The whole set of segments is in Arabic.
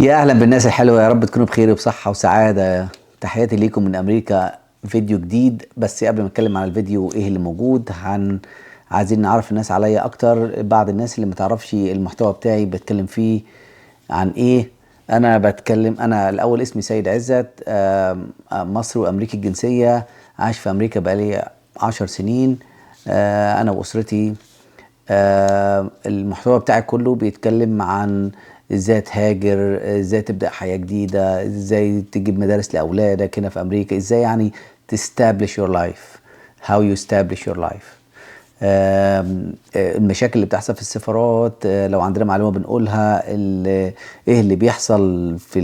يا اهلا بالناس الحلوه، يا رب تكونوا بخير وبصحه وسعاده. تحياتي ليكم من امريكا. فيديو جديد، بس قبل ما نتكلم عن الفيديو ايه اللي موجود عايزين نعرف الناس عليا اكتر. بعض الناس اللي متعرفش المحتوى بتاعي بتكلم فيه عن ايه. انا الاول اسمي سيد عزت، مصري وامريكي الجنسيه، عايش في امريكا بقالي 10 سنين، انا واسرتي. المحتوى بتاعي كله بيتكلم عن ازاي تهاجر، ازاي تبدأ حياة جديدة، ازاي تجيب مدارس لأولادك هنا في أمريكا، ازاي يعني تستابلش your life, how you establish your life. المشاكل اللي بتحصل في السفارات، لو عندنا معلومة بنقولها، ايه اللي بيحصل في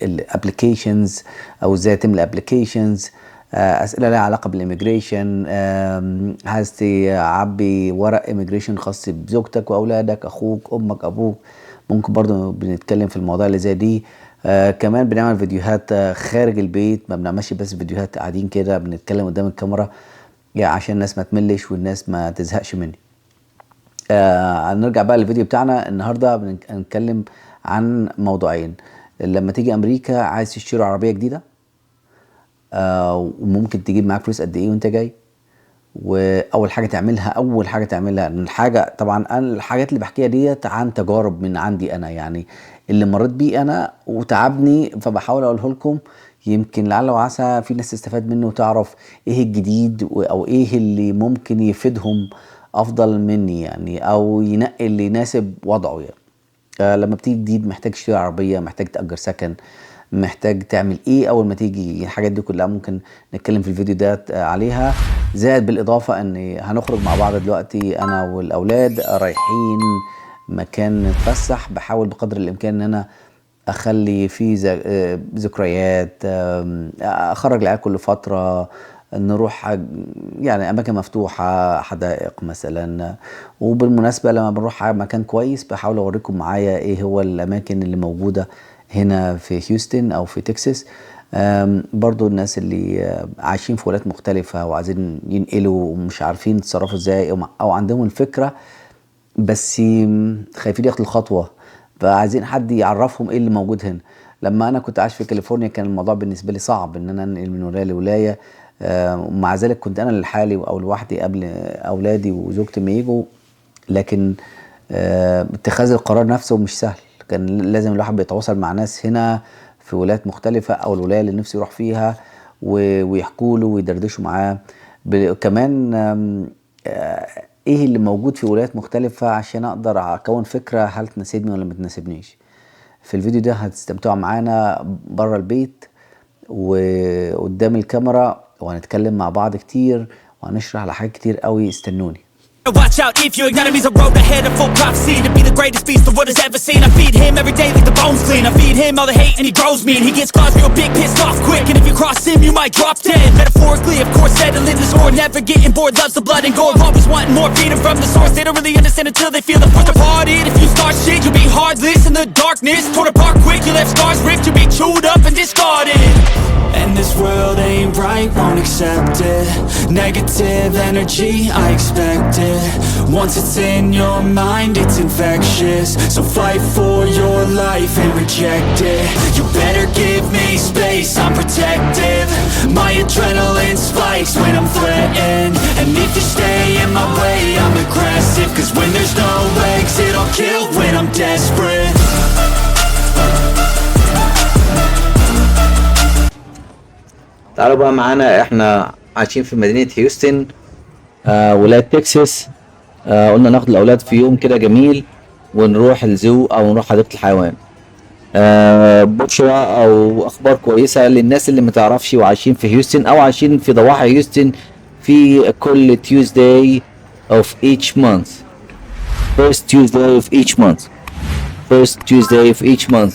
الابليكيشنز او ازاي تملى ابليكيشنز، اسئله لها علاقه بالإيميجريشن، عايز تعبي ورق إيميجريشن خاص بزوجتك واولادك، اخوك، امك، ابوك. ممكن برضو بنتكلم في المواضيع اللي زي دي. كمان بنعمل فيديوهات خارج البيت، ما بنعملش بس فيديوهات قاعدين كده بنتكلم قدام الكاميرا، يعني عشان الناس ما تملش والناس ما تزهقش مني. هنرجع بقى للفيديو بتاعنا النهارده. بنتكلم عن موضوعين. لما تيجي امريكا عايز تشتري عربيه جديده، وممكن تجيب معاك فلوس قد ايه وانت جاي. واول حاجه تعملها الحاجه، طبعا انا الحاجات اللي بحكيها ديت عن تجارب من عندي انا، يعني اللي مريت بيه انا وتعبني، فبحاول اقوله لكم. يمكن لعل وعسى في ناس تستفاد منه وتعرف ايه الجديد او ايه اللي ممكن يفيدهم افضل مني، يعني او ينقي اللي يناسب وضعه يعني. لما بتيجي جديد محتاج تشتري عربية، محتاج تأجر سكن، محتاج تعمل ايه اول ما تيجي. الحاجات دي كلها ممكن نتكلم في الفيديو ده عليها. زائد بالاضافة ان هنخرج مع بعض دلوقتي انا والاولاد رايحين مكان نتفسح. بحاول بقدر الامكان ان انا اخلي فيه ذكريات، اخرج العيال كل فترة، نروح يعني اماكن مفتوحة، حدائق مثلا. وبالمناسبة لما بنروح مكان كويس بحاول اوريكم معايا ايه هو الاماكن اللي موجودة هنا في هيوستن او في تكساس. برضو الناس اللي عايشين في ولايات مختلفة وعايزين ينقلوا ومش عارفين يتصرفوا ازاي، او عندهم الفكرة بس خايفين ياخدوا الخطوة، فعايزين حد يعرفهم ايه اللي موجود هنا. لما انا كنت عايش في كاليفورنيا كان الموضوع بالنسبة لي صعب ان انا انقل من ولاية لولاية. ومع ذلك كنت انا لحالي او لوحدي قبل اولادي وزوجتي ما يجوا. لكن اتخاذ القرار نفسه مش سهل، كان لازم الواحد بيتواصل مع ناس هنا في ولايات مختلفة او الولاية اللي نفسه يروح فيها، ويحكوا له ويدردشوا معاه. كمان ايه اللي موجود في ولايات مختلفة عشان اقدر اكون فكرة هل تناسبني ولا ما تناسبنيش. في الفيديو ده هتستمتعوا معانا بره البيت وقدام الكاميرا، وهنتكلم مع بعض كتير وهنشرح على حاجات كتير قوي. استنوني. Watch out if your enemy's a road ahead of full prophecy to be the greatest beast the world has ever seen. I feed him every day like the bones clean. I feed him all the hate and he grows me, and he gets claws real big, pissed off quick. And if you cross him you might drop dead. Metaphorically of course settling the score, never getting bored, loves the blood and gore, always wanting more, feeding from the source. They don't really understand until they feel the force departed. If you start shit you'll be heartless in the darkness, torn apart quick, you left scars ripped, you'll be chewed up and discarded. And this world ain't right, won't accept it. Negative energy, I expect it. Once it's in your mind, it's infectious. So fight for your life and reject it. You better give me space, I'm protective. My adrenaline spikes when I'm threatened. And if you stay in my way, I'm aggressive. Cause when there's no exit, I'll kill when I'm desperate. تعالوا بقى معانا، احنا عايشين في مدينة هيوستن، ولاية تكساس. قلنا ناخد الاولاد في يوم كده جميل ونروح الزو او نروح حديقة الحيوان. بشرى او اخبار كويسة للناس اللي متعرفش وعايشين في هيوستن او عايشين في ضواحي هيوستن. في كل Tuesday of each month, first Tuesday of each month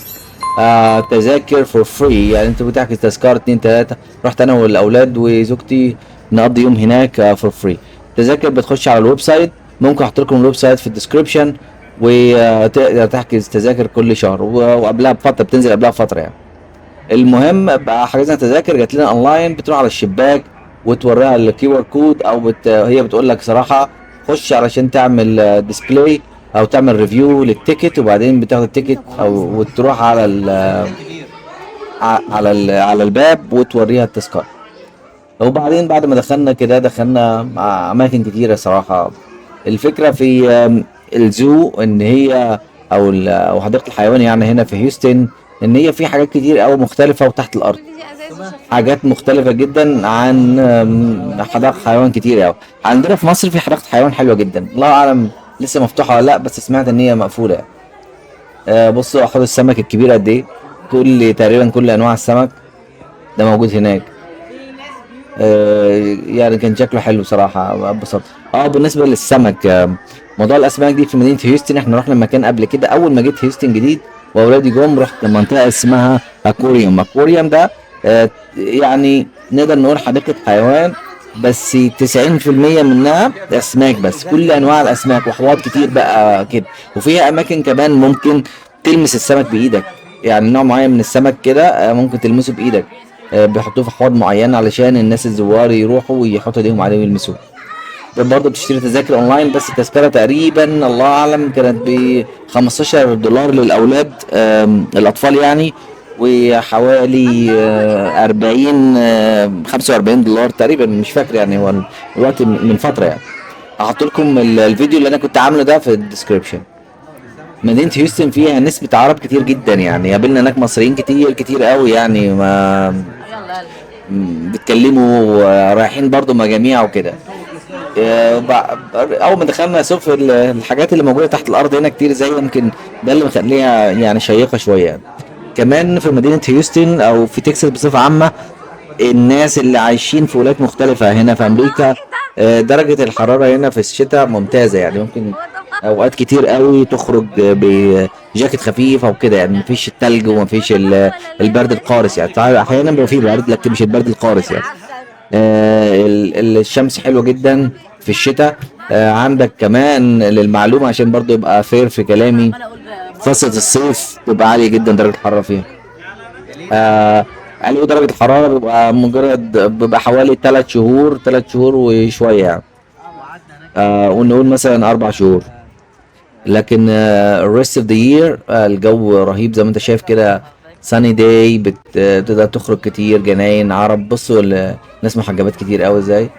تذاكر فور فري. يعني انت بتحجز تذكرة 2-3. رحت انا والاولاد وزوجتي نقضي يوم هناك فور فري. تذاكر بتخش على الويب سايت، ممكن احط لكم الويب سايت في الديسكريبشن، وتقدر تحجز تذاكر كل شهر وقبلها بفتره، بتنزل قبلها بفتره يعني. المهم بقى حجزنا تذاكر، جات لنا اونلاين، بتروح على الشباك وتوريها الكيو ار كود، او هي بتقول لك صراحه خش علشان تعمل ديسبلاي او تعمل ريفيو للتيكت، وبعدين بتاخد التيكت او وتروح على على الباب وتوريها التذكره. وبعدين بعد ما دخلنا كده دخلنا مع اماكن كتيره صراحه. الفكره في الزو ان هي او حديقه الحيوان يعني هنا في هيوستن، ان هي في حاجات كتير قوي مختلفه وتحت الارض، حاجات مختلفه جدا عن حدائق حيوان كتير قوي. عندنا في مصر في حديقه حيوان حلوه جدا، الله اعلم لسه مفتوحه ولا لا، بس سمعت ان هي مقفوله. بصوا حوض السمك الكبير قد ايه، تقريبا كل انواع السمك ده موجود هناك. يعني كان شكله حلو صراحه ببساطه. بالنسبه للسمك، موضوع الاسماك دي في مدينه هيوستن، احنا رحنا مكان قبل كده اول ما جيت هيوستن جديد واولادي جم، رحت منطقه اسمها اكوريوم ده يعني نقدر نقول حديقه حيوان، بس 90% منها اسماك، بس كل انواع الاسماك وحواض كتير بقى كده، وفيها اماكن كمان ممكن تلمس السمك بايدك، يعني نوع معين من السمك كده ممكن تلمسه بايدك. بيحطوه في حوض معين علشان الناس الزوار يروحوا ويحطوا ايديهم عليه ويلمسوه. برضه بتشتري تذاكر اونلاين، بس التذكره تقريبا الله اعلم كانت ب $15 للاولاد الاطفال يعني، وحوالي 45 دولار تقريبا، مش فاكر يعني، هو الوقت من فتره يعني. هحط لكم الفيديو اللي انا كنت عامله ده في الديسكريبشن. مدينه هيوستن فيها نسبه عرب كتير جدا، يعني قابلنا هناك مصريين كتير قوي يعني، ما بيتكلموا رايحين برضو مجاميع وكده. اول ما دخلنا شوف الحاجات اللي موجوده تحت الارض هنا كتير، زي يمكن ده اللي مخليها يعني شيقه شويه. كمان في مدينه هيوستن او في تكساس بصفه عامه، الناس اللي عايشين في ولايات مختلفه هنا في امريكا، درجه الحراره هنا في الشتاء ممتازه، يعني ممكن اوقات كتير قوي تخرج بجاكيت خفيف او كده، يعني مفيش التلج ومفيش البرد القارس، يعني احيانا بيبقى فيه برد لكن مش البرد القارس يعني. الشمس حلوه جدا في الشتاء. عندك كمان للمعلومه عشان برضو يبقى فير في كلامي، فصل الصيف بتبقى عاليه جدا درجه الحراره فيها. علو درجه الحراره بيبقى حوالي 3 شهور وشويه يعني، ونقول مثلا 4 شهور. لكن الريست اوف ذا يير الجو رهيب زي ما انت شايف كده، ساني داي، بتقدر تخرج كتير، جناين عرب. بصوا الناس محجبات كتير قوي ازاي،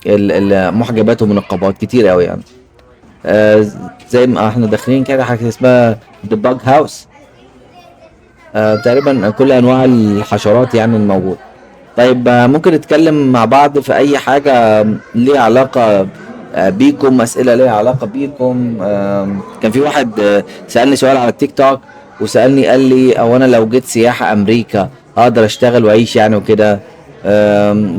المحجبات ومنقبات كتير قوي يعني. زي ما احنا داخلين كده حاجه اسمها ذا باج هاوس، تقريبا كل انواع الحشرات يعني الموجود. طيب ممكن نتكلم مع بعض في اي حاجه ليها علاقه بيكم، اسئله ليها علاقه بيكم. كان في واحد سالني سؤال على التيك توك وسالني قال لي او انا لو جيت سياحه امريكا اقدر اشتغل واعيش يعني وكده.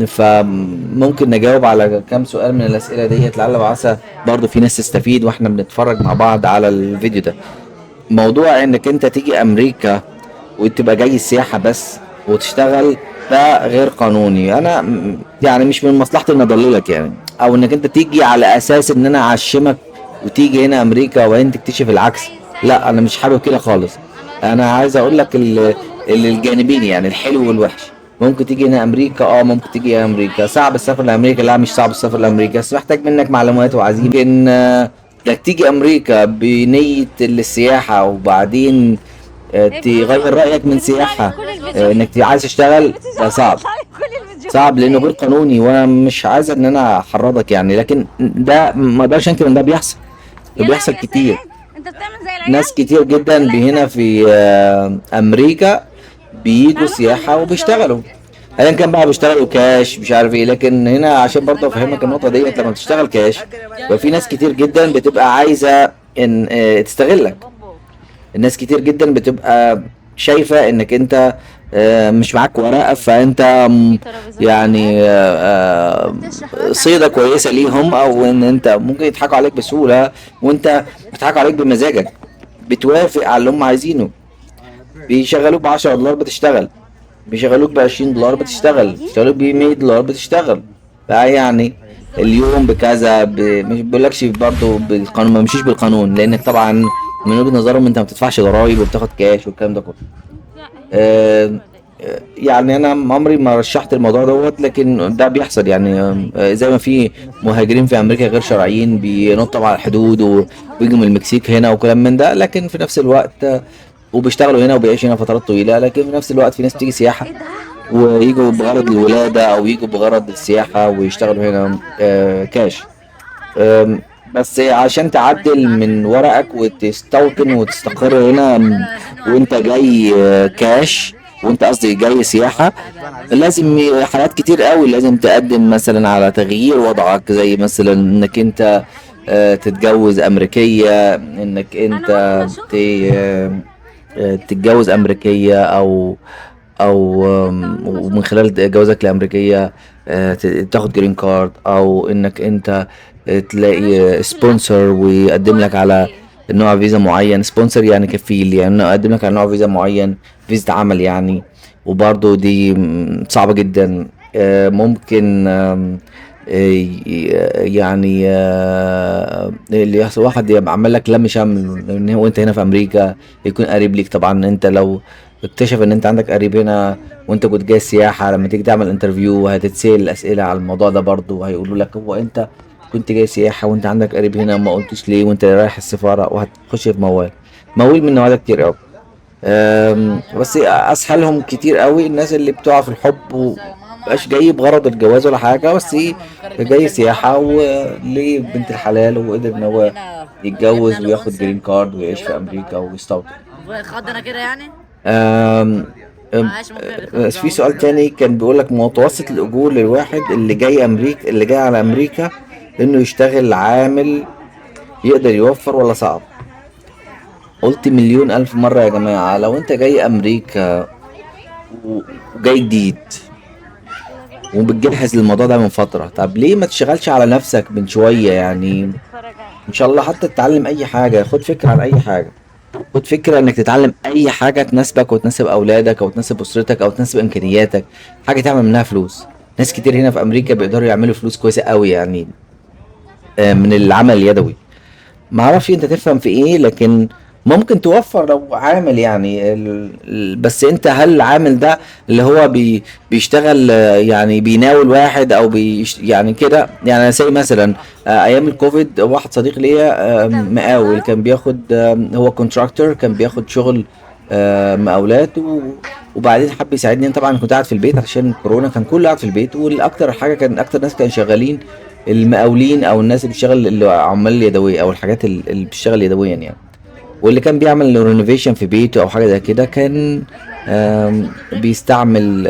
فممكن نجاوب على كام سؤال من الاسئله ديت، لعل وعسى برضو في ناس تستفيد واحنا بنتفرج مع بعض على الفيديو ده. موضوع انك انت تيجي امريكا وتبقى جاي السياحه بس وتشتغل، ده غير قانوني. انا يعني مش من مصلحتي ان اضللك يعني، او انك انت تيجي على اساس ان انا اعشمك وتيجي هنا امريكا وبعدين تكتشف العكس. لا انا مش حابب كده خالص. انا عايز اقول لك الجانبين يعني الحلو والوحش. ممكن تيجي هنا امريكا، ممكن تيجي هنا امريكا. صعب السفر لامريكا؟ لا مش صعب السفر لامريكا، بس محتاج منك معلومات وعزيمه. لكن انك تيجي امريكا بنيه السياحه وبعدين تغير رايك من سياحه انك عايز تشتغل، ده صعب لانه غير قانوني، وانا مش عايز ان انا احرضك يعني. لكن ده ما اقدرش انكر ان ده بيحصل كتير. ناس كتير جدا هنا في امريكا بييجوا سياحه وبيشتغلوا، ايا كان بقى بيشتغلوا كاش مش عارف ايه. لكن هنا عشان برضه افهمك النقطه ديت، لما بتشتغل كاش وفي ناس كتير جدا بتبقى عايزه ان تستغلك. الناس كتير جدا بتبقى شايفه انك انت مش معاك ورقه، فانت يعني صيده كويسه ليهم، او ان انت ممكن يضحكوا عليك بسهوله وانت بيضحكوا عليك بمزاجك، بتوافق على اللي هم عايزينه. بيشغلوك $10 بتشتغل، بيشغلوك $20 بتشتغل، بيشغلوك $100 بتشتغل. فيعني اليوم بكذا مش بقولكش برضه بالقانون، ما مشيش بالقانون، لانك طبعا من وجهة نظرهم انت ما بتدفعش ضرايب وبتاخد كاش والكلام ده كله. يعني انا عمري ما رشحت الموضوع دوت، لكن ده بيحصل يعني. زي ما في مهاجرين في امريكا غير شرعيين بينطوا على الحدود ويجوا من المكسيك هنا وكلام من ده، لكن في نفس الوقت وبيشتغلوا هنا وبيعيشوا هنا فترات طويله، لكن في نفس الوقت في ناس بتيجي سياحه ويجوا بغرض الولاده او يجوا بغرض السياحه ويشتغلوا هنا كاش. أم، بس عشان تعدل من ورقك وتستوطن وتستقر هنا وانت جاي كاش، وانت قصدي جاي سياحة، لازم حاجات كتير قوي لازم تقدم مثلا على تغيير وضعك، زي مثلا انك انت تتجوز امريكية، انك انت تتجوز امريكية او ومن خلال جوازك الامريكيه تاخد جرين كارد، او انك انت تلاقي سبونسر ويقدم لك على نوع فيزا معين. سبونسر يعني كفيل، يعني يقدم لك على نوع فيزا معين، فيزا عمل يعني. وبرضه دي صعبة جدا. ممكن يعني اللي يحصل واحد يبقى عمل لك لم شمل ان هو انت هنا في امريكا، يكون قريب ليك. طبعا انت لو اكتشف ان انت عندك قريب هنا وانت كنت جاي سياحة، لما تيجي تعمل انترفيو هتتسأل اسئلة على الموضوع ده برضو، وهيقولوا لك هو انت كنت جاي سياحة وانت عندك قريب هنا ما قلتش ليه وانت رايح السفارة، وهتخش في موال من النوع ده كتير قوي. بس اسهلهم كتير قوي الناس اللي بتقع في الحب ومبقاش جاي بغرض الجواز ولا حاجة، بس جاي سياحة وليه بنت الحلال وقدر ان هو يتجوز وياخد جرين كارد ويعيش في امريكا ويستوطن. اتخض انا كده يعني. أم أم معلش ممكن في سؤال تاني كان بيقول لك متوسط الأجور للواحد اللي جاي أمريكا، اللي جاي على أمريكا إنه يشتغل عامل، يقدر يوفر ولا صعب؟ قلت مليون ألف مرة يا جماعة، لو أنت جاي أمريكا وجاي جديد وبتجهز للموضوع ده من فترة، طب ليه ما تشتغلش على نفسك من شوية يعني؟ إن شاء الله حتى تتعلم أي حاجة، خد فكرة عن أي حاجة، خد فكرة انك تتعلم اي حاجة تناسبك وتناسب اولادك او تناسب اسرتك او تناسب امكانياتك، حاجة تعمل منها فلوس. ناس كتير هنا في امريكا بيقدروا يعملوا فلوس كويسة قوي يعني من العمل اليدوي. ما اعرفش انت تفهم في ايه، لكن ممكن توفر لو عامل يعني بس انت هل العامل ده اللي هو بيشتغل يعني بيناول واحد او يعني كده يعني؟ انا زي مثلا ايام الكوفيد واحد صديق ليا مقاول كان بياخد هو كونتراكتور، كان بياخد شغل مقاولات وبعدين حب يساعدني. أنا طبعا كنت قاعد في البيت عشان كورونا، كان كله قاعد في البيت، والاكتر حاجه كان اكتر ناس كانوا شغالين المقاولين او الناس اللي بتشتغل اللي عمال اليدويه او الحاجات اللي بتشتغل يدويا يعني. واللي كان بيعمل رينوفيشن في بيته او حاجه زي كده كان بيستعمل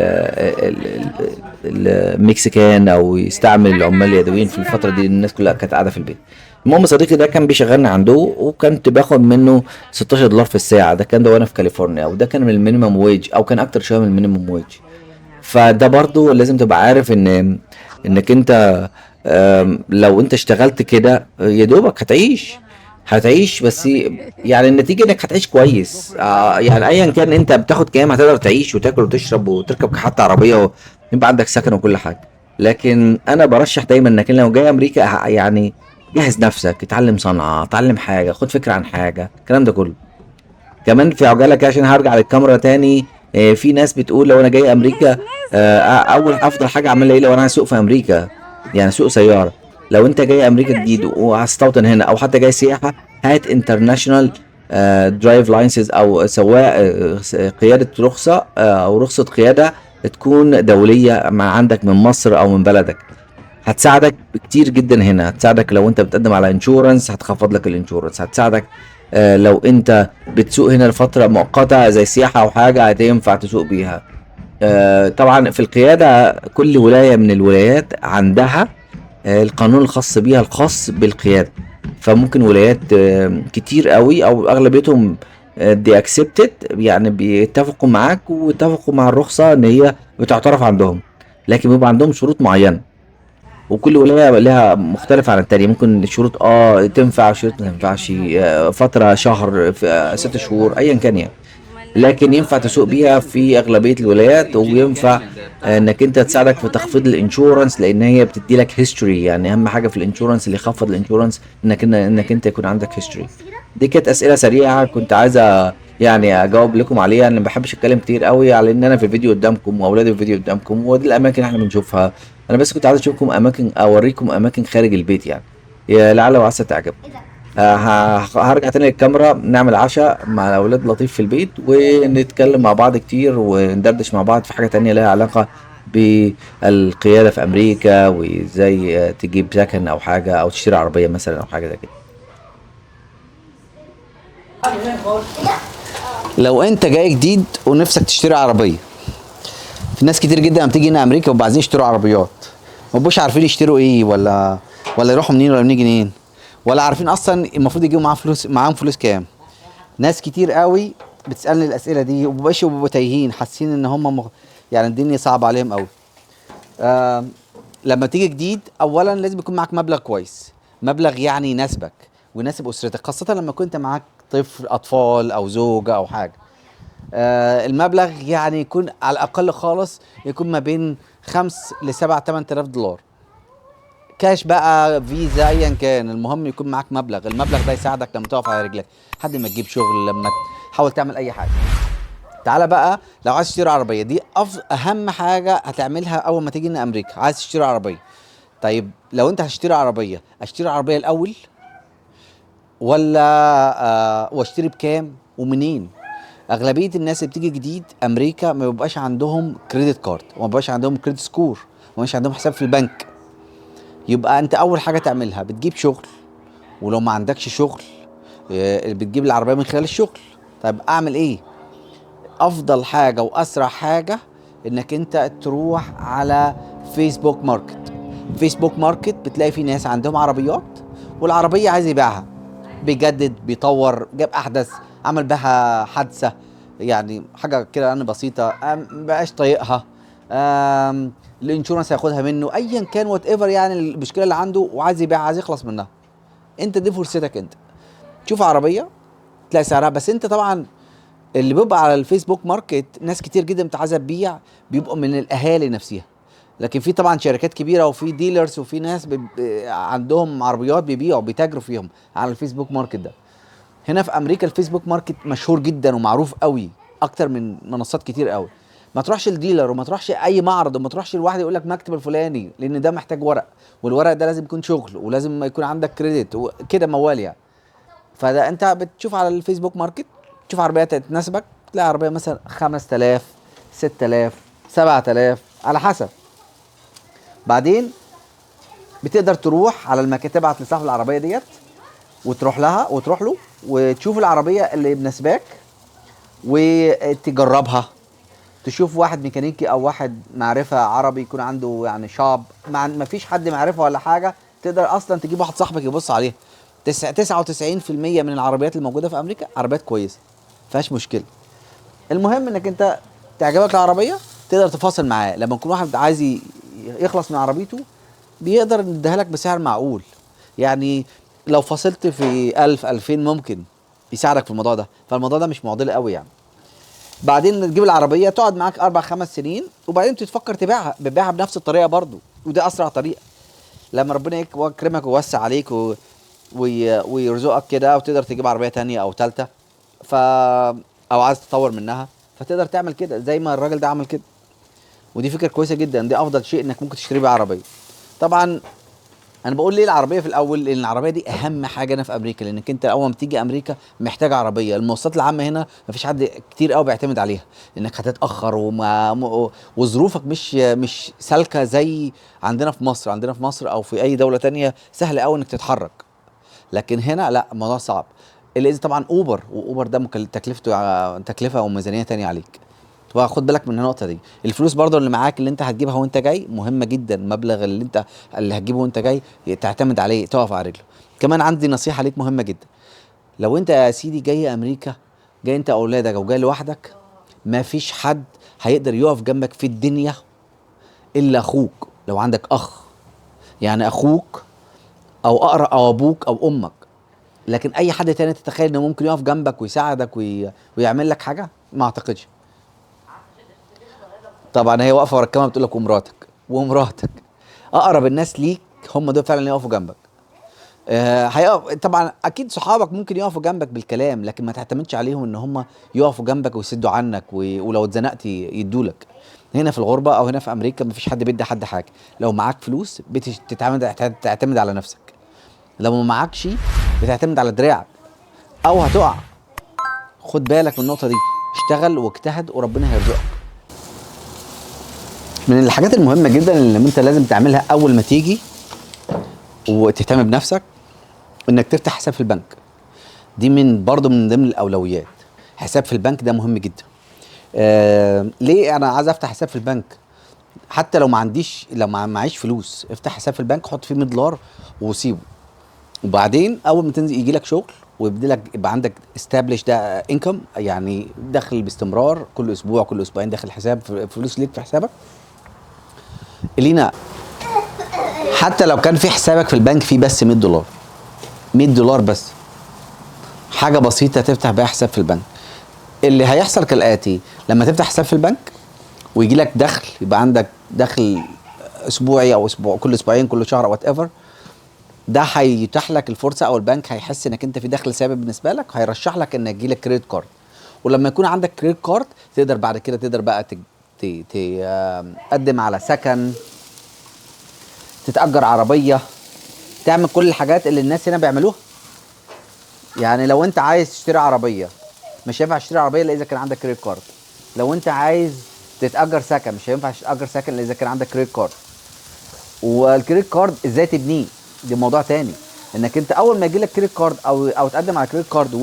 المكسيكان او يستعمل العمال اليدويين في الفتره دي، الناس كلها كانت قاعده في البيت. المهم صديقي ده كان بيشغلني عنده وكنت باخد منه $16 في الساعه، ده كان ده وانا في كاليفورنيا، وده كان من المينيمم ويج او كان اكتر شويه من المينيمم ويج. فده برضو لازم تبقى عارف انك انت لو انت اشتغلت كده يا دوبك هتعيش بس يعني النتيجة انك هتعيش كويس. يعني ايا كان انت بتاخد كام هتقدر تعيش وتاكل وتشرب وتركب حتى عربية ويبقى عندك سكن وكل حاجة. لكن انا برشح دايما انك لو جاي امريكا يعني جهز نفسك، اتعلم صنعة، اتعلم حاجة، خد فكرة عن حاجة، الكلام ده كله. كمان في عجالة كده عشان هرجع للكاميرا تاني، في ناس بتقول لو انا جاي امريكا اول افضل حاجة اعملها ايه لو انا هسوق في امريكا، يعني سوق سيارة. لو انت جاي امريكا جديد وهتستوطن هنا او حتى جاي سياحة، هات انترناشونال درايف لايسنس او سواق قيادة رخصة او رخصة قيادة تكون دولية مع عندك من مصر او من بلدك. هتساعدك كتير جدا هنا، هتساعدك لو انت بتقدم على انشورنس هتخفض لك الانشورنس، هتساعدك لو انت بتسوق هنا لفترة مؤقتة زي سياحة او حاجة هتنفع تسوق بيها. طبعا في القيادة كل ولاية من الولايات عندها القانون الخاص بيها الخاص بالقيادة. فممكن ولايات كتير قوي او اغلبيتهم دي اكسبتد، يعني بيتفقوا معاك واتفقوا مع الرخصة ان هي بتعترف عندهم، لكن بيبقى عندهم شروط معينة، وكل ولاية لها مختلفة عن التانية. ممكن شروط تنفع، شروط ما تنفعش، فترة شهر، 6 شهور، ايا كان يعني. لكن ينفع تسوق بيها في اغلبيه الولايات، وينفع انك انت تساعدك في تخفيض الانشورنس، لان هي بتدي لك هيستوري. يعني اهم حاجه في الانشورنس اللي يخفض الانشورنس انك انت يكون عندك هيستوري. دي كانت اسئله سريعه كنت عايز يعني اجاوب لكم عليها. انا ما بحبش اتكلم كتير قوي على ان انا في الفيديو قدامكم واولادي في الفيديو قدامكم، ودي الاماكن اللي احنا بنشوفها. انا بس كنت عايز اشوفكم اماكن، اوريكم اماكن خارج البيت يعني، يا لعل وعسى تعجبكم. هرجع تاني للكاميرا، نعمل عشاء مع الاولاد لطيف في البيت، ونتكلم مع بعض كتير وندردش مع بعض في حاجه تانية لها علاقه بالقياده في امريكا، وازاي تجيب سكن او حاجه، او تشتري عربيه مثلا او حاجه زي كده. لو انت جاي جديد ونفسك تشتري عربيه، في ناس كتير جدا لما بتيجي هنا امريكا وبقوا عايزين يشتروا عربيات، ما بيبقوش عارفين يشتروا ايه، ولا يروحوا منين ولا منين منين، ولا عارفين اصلا المفروض يجيبوا معاهم فلوس كام. ناس كتير قوي بتسالني الاسئله دي، ومبقاش بيبقوا تايهين، حاسين ان هم يعني الدنيا صعبه عليهم قوي. لما تيجي جديد، اولا لازم يكون معاك مبلغ كويس، مبلغ يعني يناسبك ويناسب اسرتك، خاصه لما كنت معاك اطفال او زوجه او حاجه. المبلغ يعني يكون على الاقل خالص يكون ما بين 5 ل 7 $8000 كاش بقى، فيزا، ايا كان، المهم يكون معاك مبلغ. المبلغ ده يساعدك لما تقف على رجلك، لحد ما تجيب شغل، لما تحاول تعمل اي حاجه. تعالى بقى، لو عايز تشتري عربيه، دي اهم حاجه هتعملها اول ما تيجي هنا امريكا. عايز تشتري عربيه، طيب لو انت هتشتري عربيه، اشتري عربيه الاول ولا واشتري بكام ومنين؟ اغلبيه الناس اللي بتيجي جديد امريكا ما بيبقاش عندهم كريدت كارد، وما بيبقاش عندهم كريدت سكور، وما بيبقاش عندهم حساب في البنك. يبقى انت اول حاجه تعملها بتجيب شغل، ولو ما عندكش شغل بتجيب العربيه من خلال الشغل. طيب اعمل ايه؟ افضل حاجه واسرع حاجه انك انت تروح على فيسبوك ماركت. فيسبوك ماركت بتلاقي فيه ناس عندهم عربيات، والعربيه عايز يبيعها، بيجدد، بيطور، جاب احدث، عمل بها حادثه، يعني حاجه كده يعني بسيطه، مبقاش طايقها، الانشورنس هياخدها منه، ايا كان وات ايفر، يعني المشكله اللي عنده وعايز يبيعها، عايز يخلص منها. انت دي فرصتك، انت تشوف عربيه تلاقي سعرها. بس انت طبعا اللي بيبقى على الفيسبوك ماركت ناس كتير جدا عايزه تبيع، بيبقوا من الاهالي نفسها. لكن في طبعا شركات كبيره، وفي ديلرز، وفي ناس عندهم عربيات بيبيعوا، بيتاجروا فيهم على الفيسبوك ماركت ده. هنا في امريكا الفيسبوك ماركت مشهور جدا ومعروف قوي، اكتر من منصات كتير قوي. ما تروحش الديلر، وما تروحش اي معرض، وما تروحش لواحد يقول لك مكتب الفلاني، لان ده محتاج ورق، والورق ده لازم يكون شغل، ولازم ما يكون عندك كريدت وكده موال يعني. فده انت بتشوف على الفيسبوك ماركت، تشوف عربيه تناسبك، تلاقي عربيه مثلا 5000 6000 7000 على حسب. بعدين بتقدر تروح على المكان، تبعت لصاحب العربيه ديت، وتروح له وتشوف العربيه اللي بناسباك وتجربها. تشوف واحد ميكانيكي او واحد معرفه عربي يكون عنده يعني شاب، ما فيش حد معرفه ولا حاجه، تقدر اصلا تجيب واحد صاحبك يبص عليها. 99% من العربيات الموجوده في امريكا عربيات كويسه، فيهاش مشكله. المهم انك انت تعجبك العربيه، تقدر تفاصل معاه. لما يكون واحد عايز يخلص من عربيته، بيقدر يديها لك بسعر معقول. يعني لو فاصلت في 1000 2000 ممكن يساعدك في الموضوع ده، فالموضوع ده مش معضله قوي يعني. بعدين تجيب العربيه تقعد معاك 4 5 سنين، وبعدين تفكر بتبيعها بنفس الطريقه برضو، وده اسرع طريقه. لما ربنا يكرمك ويوسع عليك ويرزقك كده، وتقدر تجيب عربيه تانية او ثالثه، او عايز تطور منها، فتقدر تعمل كده زي ما الراجل ده عمل كده. ودي فكره كويسه جدا، دي افضل شيء انك ممكن تشتري بيه عربيه. طبعا انا بقول ليه العربيه في الاول، لان العربيه دي اهم حاجه هنا في امريكا، لانك انت اول ما تيجي امريكا محتاج عربيه. المواصلات العامه هنا مفيش حد كتير قوي بيعتمد عليها، لانك هتتاخر وظروفك مش سالكه زي عندنا في مصر. عندنا في مصر او في اي دوله تانية سهل قوي انك تتحرك، لكن هنا لا، الموضوع صعب. الا اذا طبعا اوبر ده تكلفته تكلفه وميزانيه تانية عليك. خد بالك من النقطه دي. الفلوس برضو اللي معاك اللي انت هتجيبها وانت جاي مهمه جدا. المبلغ اللي هتجيبه وانت جاي تعتمد عليه، تقف على رجله. كمان عندي نصيحه ليك مهمه جدا. لو انت يا سيدي جاي امريكا، جاي انت اولادك او جاي لوحدك، ما فيش حد هيقدر يقف جنبك في الدنيا الا اخوك. لو عندك اخ، يعني اخوك او اقرا او ابوك او امك. لكن اي حد تاني تتخيل انه ممكن يقف جنبك ويساعدك ويعمل لك حاجه؟ ما اعتقدش. طبعا هي واقفه ورا الكاميرا بتقول لك ومراتك اقرب الناس ليك هم دول فعلا اللي يقفوا جنبك. هيقف طبعا، اكيد صحابك ممكن يقفوا جنبك بالكلام، لكن ما تعتمدش عليهم ان هم يقفوا جنبك ويسدوا عنك ولو اتزنقت يدولك. هنا في الغربه او هنا في امريكا مفيش حد بيدي حد حاجه. لو معاك فلوس تعتمد على نفسك، لو ما معكش بتعتمد على دراعك او هتقع. خد بالك من النقطه دي، اشتغل واجتهد وربنا هيرزقك. من الحاجات المهمه جدا اللي انت لازم تعملها اول ما تيجي وتهتم بنفسك، انك تفتح حساب في البنك. دي برضه من ضمن الاولويات. حساب في البنك ده مهم جدا. ليه انا عايز افتح حساب في البنك؟ حتى لو معيش فلوس، افتح حساب في البنك، حط فيه $100 وسيبه. وبعدين اول ما تنزل يجي لك شغل يبقى عندك استابليش ده انكم، يعني دخل باستمرار كل اسبوع كل اسبوعين داخل حساب فلوس ليك في حسابك. لينا حتى لو كان في حسابك في البنك فيه بس $100 بس، حاجه بسيطه تفتح بيها حساب في البنك. اللي هيحصل كالاتي: لما تفتح حساب في البنك ويجي لك دخل، يبقى عندك دخل اسبوعي او كل اسبوعين كل شهر او وات ايفر، ده هيتيح لك الفرصه، او البنك هيحس انك انت في دخل ثابت بالنسبه لك، هيرشح لك ان يجي لك كريدت كارد. ولما يكون عندك كريدت كارد تقدر بعد كده بقى تقدم على سكن، تتأجر عربيه، تعمل كل الحاجات اللي الناس هنا بيعملوها. يعني لو انت عايز تشتري عربيه مش هينفع تشتري عربيه الا اذا كان عندك كريدت كارد. لو انت عايز تتأجر سكن مش هينفع تتأجر سكن الا اذا كان عندك كريدت كارد. والكريدت كارد ازاي تبنيه دي موضوع تاني. انك انت اول ما يجي لك كريدت كارد او تقدم على كريدت كارد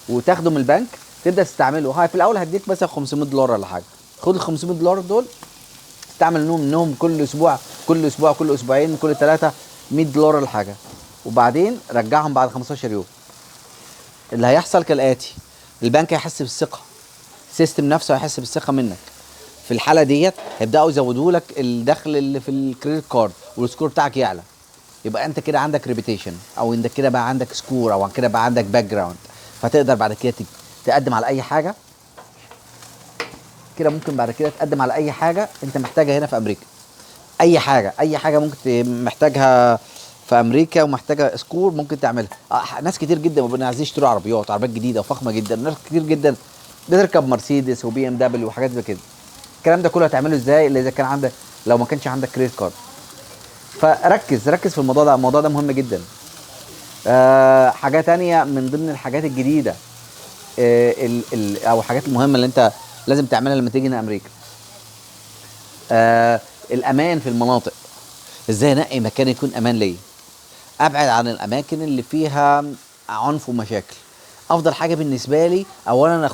وتاخده من البنك تبدا تستعمله. هاي في الاول هديك مثلا $500 ولا حاجه، خد ال $500 دول استعمل منهم كل اسبوع كل اسبوعين كل 3 $100 ولا حاجه، وبعدين رجعهم بعد 15 يوم. اللي هيحصل كالاتي: البنك هيحس بالثقه، السيستم نفسه هيحس بالثقه منك. في الحاله ديت هيبداوا يزودوا لك الدخل اللي في الكريدت كارد والسكور بتاعك يعلى. يبقى انت كده عندك ريبيتيشن، او انت كده بقى عندك سكور، او كده بقى عندك باك جراوند، فتقدر بعد كده تقدم على اي حاجه. كده ممكن بعد كده تقدم على اي حاجه انت محتاجها هنا في امريكا. اي حاجه ممكن محتاجها في امريكا ومحتاجه سكور ممكن تعملها. ناس كتير جدا ما عايزين يشتروا عربيات جديده وفخمه جدا. ناس كتير جدا بتركب مرسيدس وبي ام دبليو وحاجات زي كده. الكلام ده كله هتعمله ازاي الا اذا كان عندك، لو ما كانش عندك كريدت كارد. فركز في الموضوع ده، الموضوع ده مهم جدا. حاجه تانية من ضمن الحاجات الجديده او الحاجات المهمه اللي انت لازم تعملها لما تيجي هنا امريكا: الامان في المناطق. ازاي انقي مكان يكون امان ليا؟ ابعد عن الاماكن اللي فيها عنف ومشاكل. افضل حاجه بالنسبه لي اولا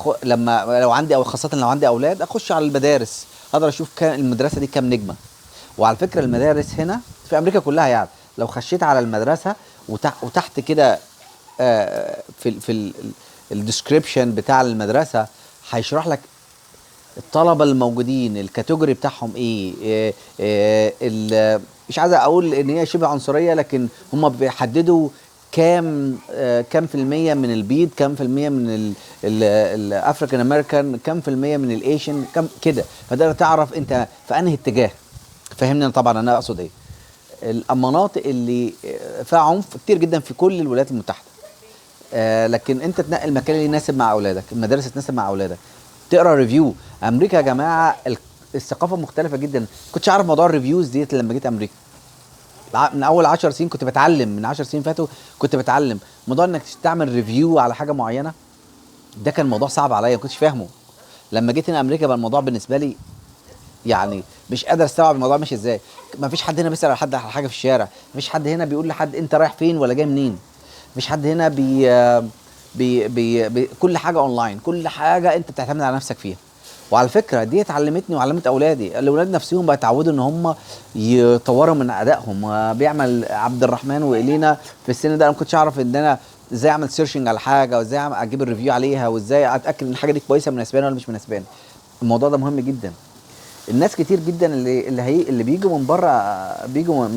لو عندي، او خاصه لو عندي اولاد، اخش على المدارس، اقدر اشوف المدرسه دي كام نجمه. وعلى فكره المدارس هنا في امريكا كلها، يعني لو خشيت على المدرسه وتحت كده في الديسكريبشن بتاع المدرسه هيشرح لك الطلبه الموجودين، الكاتيجوري بتاعهم ايه. مش عايز اقول ان هي شبه عنصريه، لكن هم بيحددوا كام في المية من البيض، كام في المية من الافريكان امريكان، كام في المية من الايشن، كام كده. فتقدر تعرف انت في انهي اتجاه. فهمني طبعا انا اقصد ايه. المناطق اللي فيها عنف كتير جدا في كل الولايات المتحده، لكن انت تنقي المكان اللي يناسب مع اولادك، المدارس تناسب مع اولادك، تقرا ريفيو. امريكا يا جماعه الثقافه مختلفه جدا. كنتش اعرف موضوع الريفيوز ديت لما جيت امريكا. من اول 10 سنين كنت بتعلم، من 10 سنين فاتوا كنت بتعلم موضوع انك تعمل ريفيو على حاجه معينه. ده كان موضوع صعب عليا، ما كنتش فاهمه. لما جيت هنا امريكا بقى الموضوع بالنسبه لي يعني مش قادر استوعب الموضوع ماشي ازاي. ما فيش حد هنا بيسال على حد على حاجه في الشارع، ما فيش حد هنا بيقول لحد انت رايح فين ولا جاي منين، مفيش حد هنا كل حاجه اونلاين، كل حاجه انت بتعتمد على نفسك فيها. وعلى فكره دي اتعلمتني وعلمت اولادي. الاولاد نفسهم بقى يتعودوا ان هم يطوروا من ادائهم. بيعمل عبد الرحمن والينا في السن ده، انا ما كنتش اعرف ان انا ازاي اعمل سيرشنج على حاجه، وازاي اجيب الريفيو عليها، وازاي اتاكد ان الحاجه دي كويسه مناسباني ولا مش مناسباني. الموضوع ده مهم جدا. الناس كتير جدا اللي بيجوا من بره، بيجوا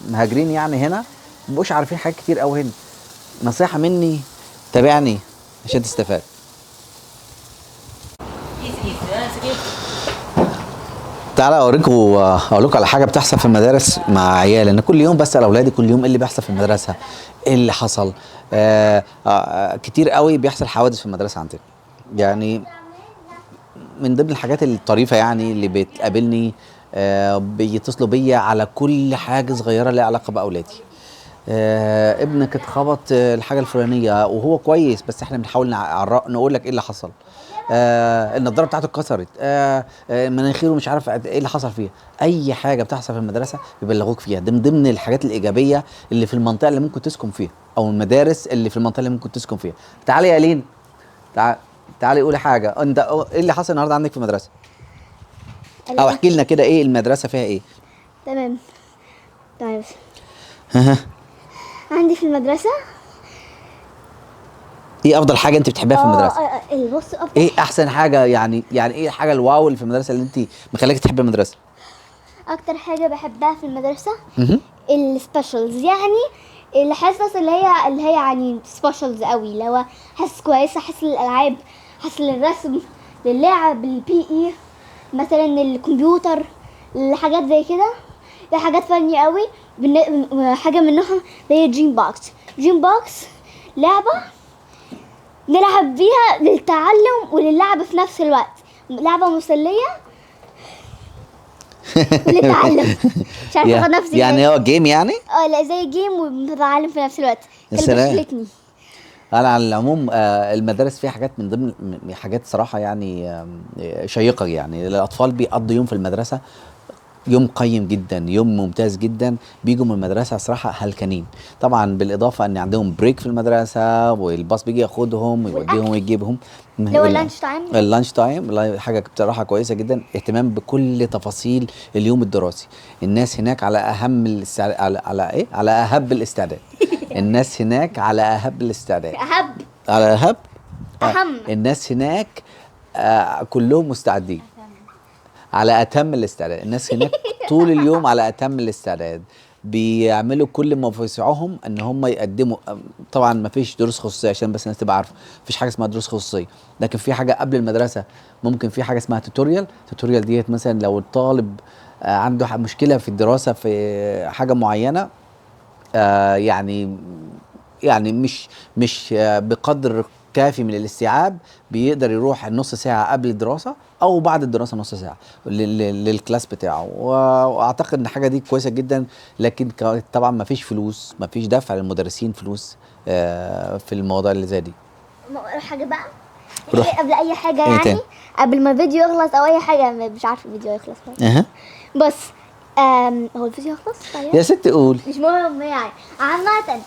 مهاجرين يعني هنا، ما بيبقوش عارفين حاجات كتير قوي هنا. نصيحه مني، تابعني عشان تستفاد. تعالى اقول لكم على حاجه بتحصل في المدارس مع عيال. انا كل يوم بسال اولادي كل يوم ايه اللي بيحصل في المدرسه، ايه اللي حصل. كتير قوي بيحصل حوادث في المدرسه عندنا. يعني من ضمن الحاجات الطريفه يعني اللي بتقابلني، بيتصلوا بيا على كل حاجه صغيره ليها علاقه باولادي. ابنك اتخبط الحاجه الفلانيه وهو كويس، بس احنا بنحاول نقول لك ايه اللي حصل. النضاره بتاعته اتكسرت، مناخيره مش عارف ايه اللي حصل فيها. اي حاجه بتحصل في المدرسه بيبلغوك فيها. ده من ضمن الحاجات الايجابيه اللي في المنطقه اللي ممكن تسكن فيها، او المدارس اللي في المنطقه اللي ممكن تسكن فيها. تعالي يا لين، تعالي قولي حاجه. انت ايه اللي حصل النهارده عندك في المدرسه؟ او احكي لنا كده ايه المدرسه فيها ايه. تمام. عندي في المدرسة ايه افضل حاجه انت بتحبيها في المدرسه؟ بص، افضل ايه احسن حاجه يعني ايه الحاجه الواو اللي في المدرسه اللي انت مخليك تحبي المدرسه؟ اكتر حاجة بحبها في المدرسة السبيشالز، يعني الحصص اللي هي يعني سبيشالز قوي، اللي هو حصص كويسة، حصص الالعاب، حصص الرسم، للعب، البي اي مثلا، الكمبيوتر، الحاجات زي كده. في حاجات فنية قوي. حاجة منهم هي دريم بوكس لعبة نلعب بيها للتعلم وللعب في نفس الوقت، لعبة مسلية وللتعلم. مش عارفة اخد نفسي يعني هو جيم يعني؟ لا، زي جيم وبتعلم في نفس الوقت. يا كانت سلام. بتشلتني. انا على العموم المدارس فيها حاجات من ضمن حاجات صراحه يعني شيقه. يعني الاطفال بيقضوا يوم في المدرسه، يوم قيم جدا، يوم ممتاز جدا. بيجوا من المدرسه صراحه هلكانين. طبعا بالاضافه ان عندهم بريك في المدرسه، والباص بيجي ياخدهم ويوديهم ويجيبهم. اللي هو اللانش تايم. اللانش تايم حاجه بصراحه كويسه جدا. اهتمام بكل تفاصيل اليوم الدراسي. الناس هناك على اهم على اهب الاستعداد. الناس هناك على اهب الاستعداد. على اهب. اهم. الناس هناك كلهم مستعدين على اتم الاستعداد. الناس هناك طول اليوم على اتم الاستعداد. بيعملوا كل ما في وسعهم ان هم يقدموا. طبعا ما فيش دروس خصوصيه، عشان بس الناس تبقى عارفه مفيش حاجه اسمها دروس خصوصيه، لكن في حاجه قبل المدرسه. ممكن في حاجه اسمها توتوريال ديت مثلا لو الطالب عنده مشكله في الدراسه في حاجه معينه، يعني مش بقدر كافي من الاستيعاب، بيقدر يروح نص ساعة قبل الدراسة أو بعد الدراسة نص ساعة للكلاس بتاعه. وأعتقد إن حاجة دي كويسة جدا. لكن طبعا ما فيش فلوس، ما فيش دفع للمدرسين فلوس في الموضوع اللي زي دي. حاجة بقى قبل أي حاجة يعني قبل ما الفيديو يخلص أو أي حاجة، مش عارفة الفيديو يخلص بس هو الفيديو يخلص يا ست قول. مش مهم يعني. عامة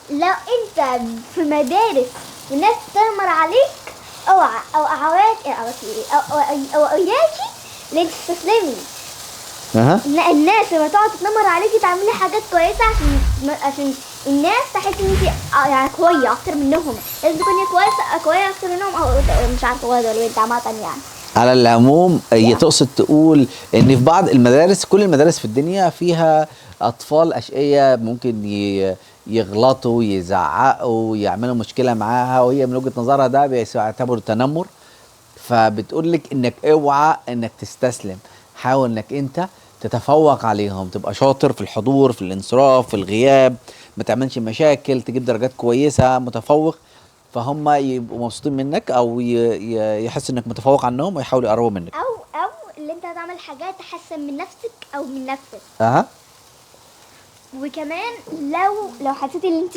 لو أنت في مدارس والناس تتنمر عليك أو أوياكي ليه تستسلمي. الناس لما تقعد تتنمر عليكي تعملي حاجات كويسة عشان الناس تحس ان انت يعني قوية اكتر منهم. لازم تكوني قوية اكتر منهم، او مش عارفة ولد ولا بنت عامة يعني. على العموم هي تقصد تقول ان في بعض المدارس، كل المدارس في الدنيا فيها اطفال اشقية ممكن يغلطوا، يزعقوا، يعملوا مشكلة معاها، وهي من وجهة نظرها ده بيعتبروا تنمر. فبتقول لك انك اوعى انك تستسلم، حاول انك انت تتفوق عليهم، تبقى شاطر في الحضور، في الانصراف، في الغياب، ما تعملش مشاكل، تجيب درجات كويسة، متفوق. فهم يبقوا مبسوطين منك، او يحسوا انك متفوق عنهم ويحاولوا يقربوا منك، او اللي انت هتعمل حاجات تحسن من نفسك او من نفسك. وكمان لو حسيتي ان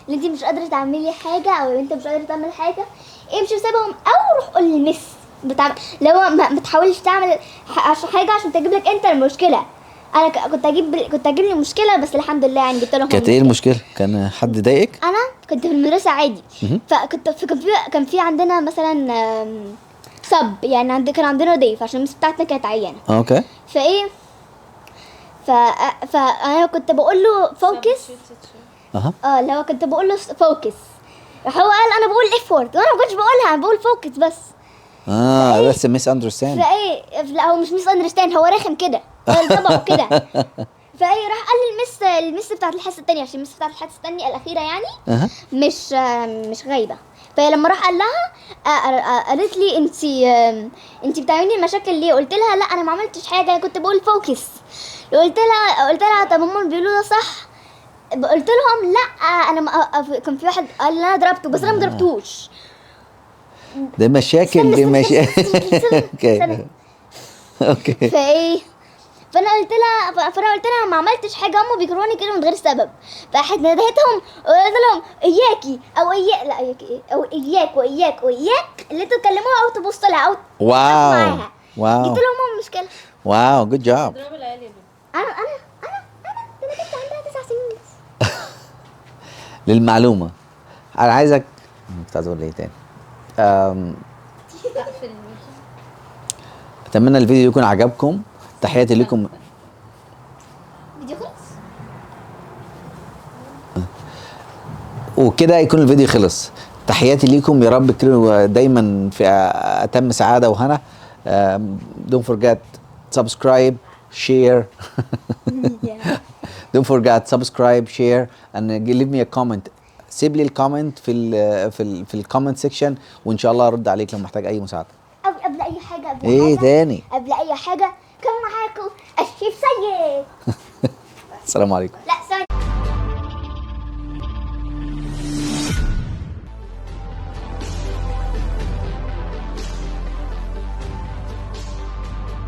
انت مش قادره تعملي حاجه، او انت مش قادره تعمل حاجه، امشي وسيبهم او روح قول للمس لو ما تحاولش تعمل حاجه عشان تجيب لك انت المشكله. انا كنت اجيب لي مشكله، بس الحمد لله يعني جبت لهم. كانت ايه المشكله؟ كان حد ضايقك؟ انا كنت في المدرسه عادي، فكنت كان في عندنا مثلا يعني كان عندنا ضيف عشان المس بتاعتنا كانت عيانه. اوكي. فايه فانا كنت بقول له فوكس. لو كنت بقول له فوكس، هو قال انا بقول افورت، وانا ما كنتش بقولها، انا بقول فوكس بس. بس ميس اندرستاند. لا هو مش ميس اندرستاند، هو رخم كده، هو طبعه كده. فايه راح قال لي المس بتاعت الحصه الثانيه، عشان المس بتاعت الحصه الثانيه الاخيره يعني مش غايبه. فلما راح قال لها قالت لي انت بتعملي مشاكل ليه؟ قلت لها لا انا ما عملتش حاجه، انا كنت بقول فوكس. قلت لها طب هم بيقولوا ده صح؟ قلت لهم لا انا كان في واحد قال لي انا ضربته بس انا ما ضربتوش. ده مشاكل دي اوكي اوكي. فايه فانا قلت لها ما عملتش حاجه، هم بيكرهوني كده من غير سبب. فراحت ندهتهم وقلت لهم اياكي او اياك، لا اياكي ايه، او اياك واياك واياك اللي انتوا تكلموها او تبصوا لها او واو معاها. واو قلت لهم هم مشكله. واو جود جوب. انا كنت عندها 9 سنين بس. للمعلومه انا عايزك كنت عايز اقول ايه تاني. اتمنى الفيديو يكون عجبكم. تحياتي لكم. فيديو خلص وكده يكون الفيديو خلص. تحياتي ليكم، يا رب تكونوا دايما في اتم سعاده وهنا. don't forget subscribe share don't forget subscribe share and leave me a comment. سيب لي الكومنت في الكومنت سيكشن وان شاء الله ارد عليك لو محتاج اي مساعده. قبل اي حاجه ايه تاني؟ قبل اي حاجه كان معاكم الشيف سيد. السلام عليكم. لا